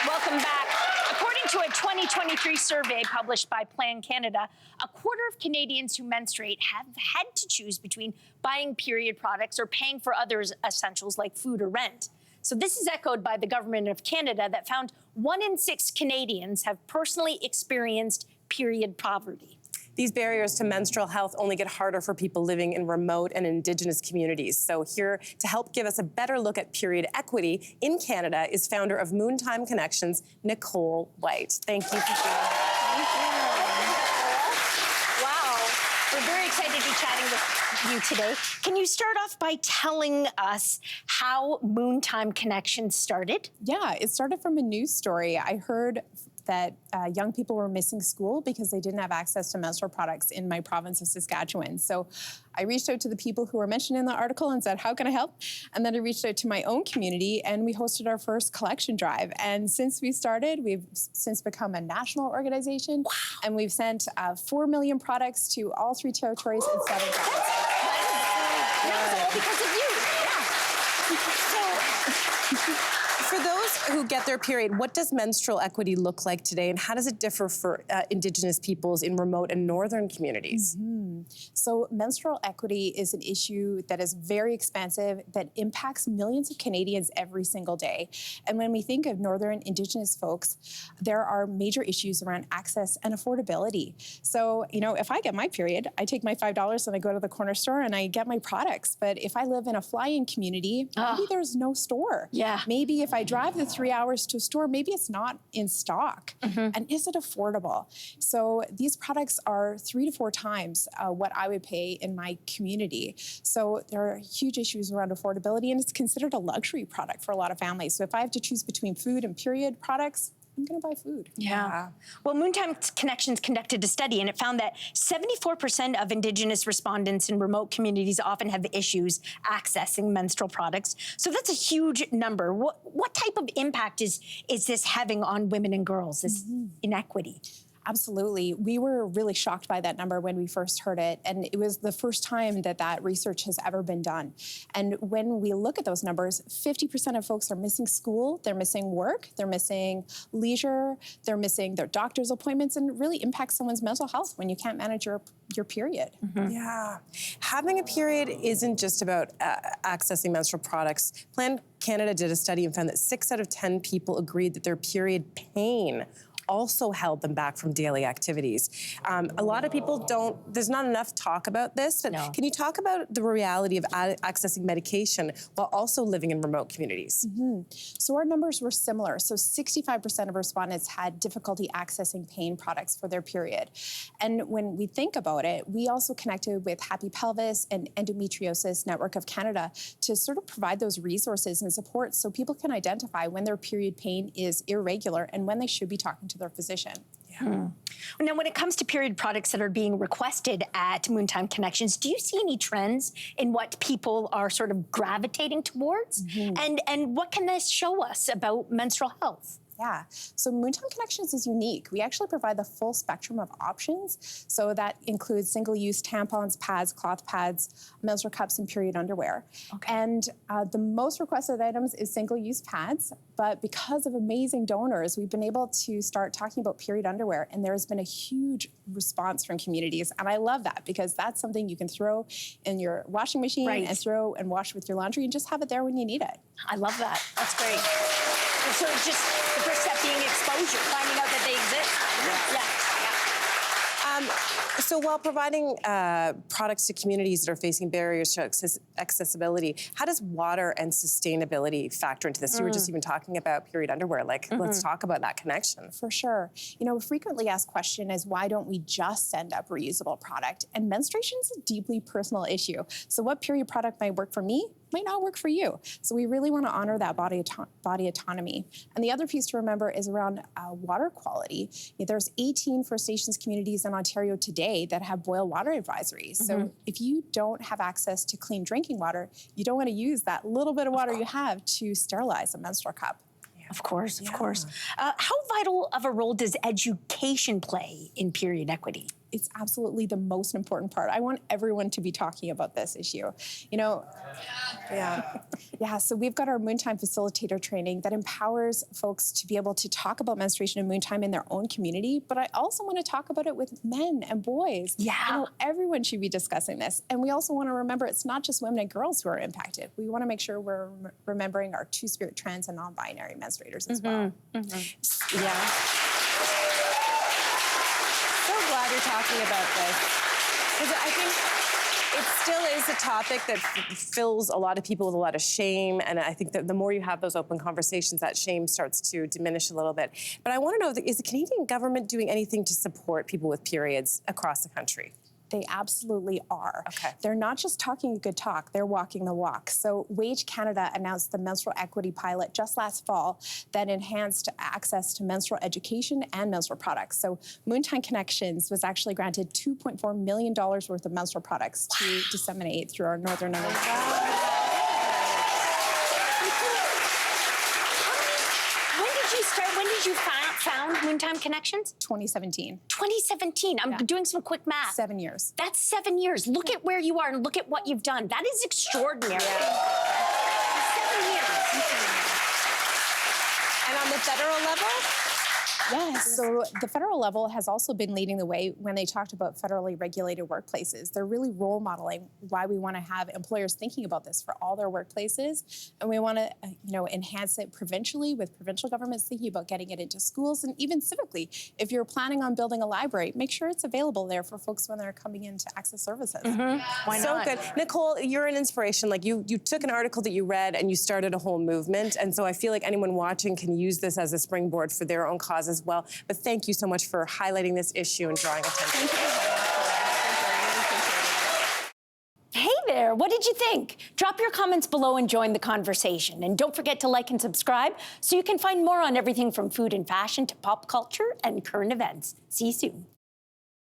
Welcome back. According to a 2023 survey published by Plan Canada, a quarter of Canadians who menstruate have had to choose between buying period products or paying for other essentials like food or rent. So this is echoed by the Government of Canada that found 1 in 6 Canadians have personally experienced period poverty. These barriers to menstrual health only get harder for people living in remote and Indigenous communities. So here to help give us a better look at period equity in Canada is founder of Moontime Connections, Nicole White. Thank you for being here. Thank you. Wow. We're very excited to be chatting with you today. Can you start off by telling us how Moontime Connections started? Yeah, it started from a news story. I heard that young people were missing school because they didn't have access to menstrual products in my province of Saskatchewan. So I reached out to the people who were mentioned in the article and said, how can I help? And then I reached out to my own community and we hosted our first collection drive. And since we started, we've since become a national organization. Wow. And we've sent 4 million products to all 3 territories and 7 provinces. That was all because of you. For those who get their period, what does menstrual equity look like today, and how does it differ for Indigenous peoples in remote and northern communities? So menstrual equity is an issue that is very expansive, that impacts millions of Canadians every single day. And when we think of northern Indigenous folks, there are major issues around access and affordability. So, you know, if I get my period, I take my $5 and I go to the corner store and I get my products. But if I live in a fly-in community, maybe there's no store. Yeah. Maybe if I drive the 3 hours to a store, maybe it's not in stock. And is it affordable? So these products are 3 to 4 times what I would pay in my community. So there are huge issues around affordability, and it's considered a luxury product for a lot of families. So if I have to choose between food and period products, I'm going to buy food. Yeah. Well, Moontime Connections conducted a study, and it found that 74% of Indigenous respondents in remote communities often have issues accessing menstrual products. So that's a huge number. What type of impact is this having on women and girls, this inequity? Absolutely. We were really shocked by that number when we first heard it, and it was the first time that that research has ever been done. And when we look at those numbers, 50% of folks are missing school, they're missing work, they're missing leisure, they're missing their doctor's appointments, and it really impacts someone's mental health when you can't manage your period. Yeah. Having a period isn't just about accessing menstrual products. Plan Canada did a study and found that 6 out of 10 people agreed that their period pain also held them back from daily activities. A lot of people there's not enough talk about this, but can you talk about the reality of accessing medication while also living in remote communities? So our numbers were similar. So 65% of respondents had difficulty accessing pain products for their period. And when we think about it, we also connected with Happy Pelvis and Endometriosis Network of Canada to sort of provide those resources and support so people can identify when their period pain is irregular and when they should be talking to their physician. Now, when it comes to period products that are being requested at Moontime Connections, do you see any trends in what people are sort of gravitating towards? And what can this show us about menstrual health? Yeah, so Moontime Connections is unique. We actually provide the full spectrum of options. So that includes single-use tampons, pads, cloth pads, menstrual cups, and period underwear. And the most requested items is single-use pads, but because of amazing donors, we've been able to start talking about period underwear, and there has been a huge response from communities. And I love that because that's something you can throw in your washing machine and throw and wash with your laundry and just have it there when you need it. I love that. That's great. So it's just the first step being exposure, finding out that they exist. So while providing products to communities that are facing barriers to accessibility, how does water and sustainability factor into this? You were just even talking about period underwear. Let's talk about that connection. For sure. You know, a frequently asked question is, why don't we just send up reusable product? And menstruation is a deeply personal issue. So what period product might work for me might not work for you. So we really want to honor that body autonomy. And the other piece to remember is around water quality. There's 18 First Nations communities in Ontario today that have boil water advisories. So if you don't have access to clean drinking water, you don't want to use that little bit of water you have to sterilize a menstrual cup. Of course, of course. How vital of a role does education play in period equity? it's absolutely the most important part. I want everyone to be talking about this issue. You know, yeah, so we've got our Moontime Facilitator training that empowers folks to be able to talk about menstruation and moontime in their own community, but I also want to talk about it with men and boys. Yeah. You know, everyone should be discussing this. And we also want to remember it's not just women and girls who are impacted. We want to make sure we're remembering our two-spirit trans and non-binary menstruators as well. Yeah. So glad you're talking about this. Because I think it still is a topic that fills a lot of people with a lot of shame, and I think that the more you have those open conversations, that shame starts to diminish a little bit. But I want to know, is the Canadian government doing anything to support people with periods across the country? They absolutely are. Okay. They're not just talking a good talk, they're walking the walk. So Wage Canada announced the menstrual equity pilot just last fall that enhanced access to menstrual education and menstrual products. So Moontime Connections was actually granted $2.4 million worth of menstrual products to disseminate through our Northern Ontario. When did you found Moontime Connections? 2017. 2017. I'm doing some quick math. 7 years. That's 7 years. Look at where you are and look at what you've done. That is extraordinary. 7 years. And on the federal level? Yes, so the federal level has also been leading the way when they talked about federally regulated workplaces. They're really role modeling why we want to have employers thinking about this for all their workplaces. And we want to, enhance it provincially with provincial governments thinking about getting it into schools and even civically. If you're planning on building a library, make sure it's available there for folks when they're coming in to access services. Why not? So good. Nicole, you're an inspiration. Like you took an article that you read and you started a whole movement. And so I feel like anyone watching can use this as a springboard for their own cause as well. But thank you so much for highlighting this issue and drawing attention to it. Hey there, what did you think? Drop your comments below and join the conversation. And don't forget to like and subscribe so you can find more on everything from food and fashion to pop culture and current events. See you soon.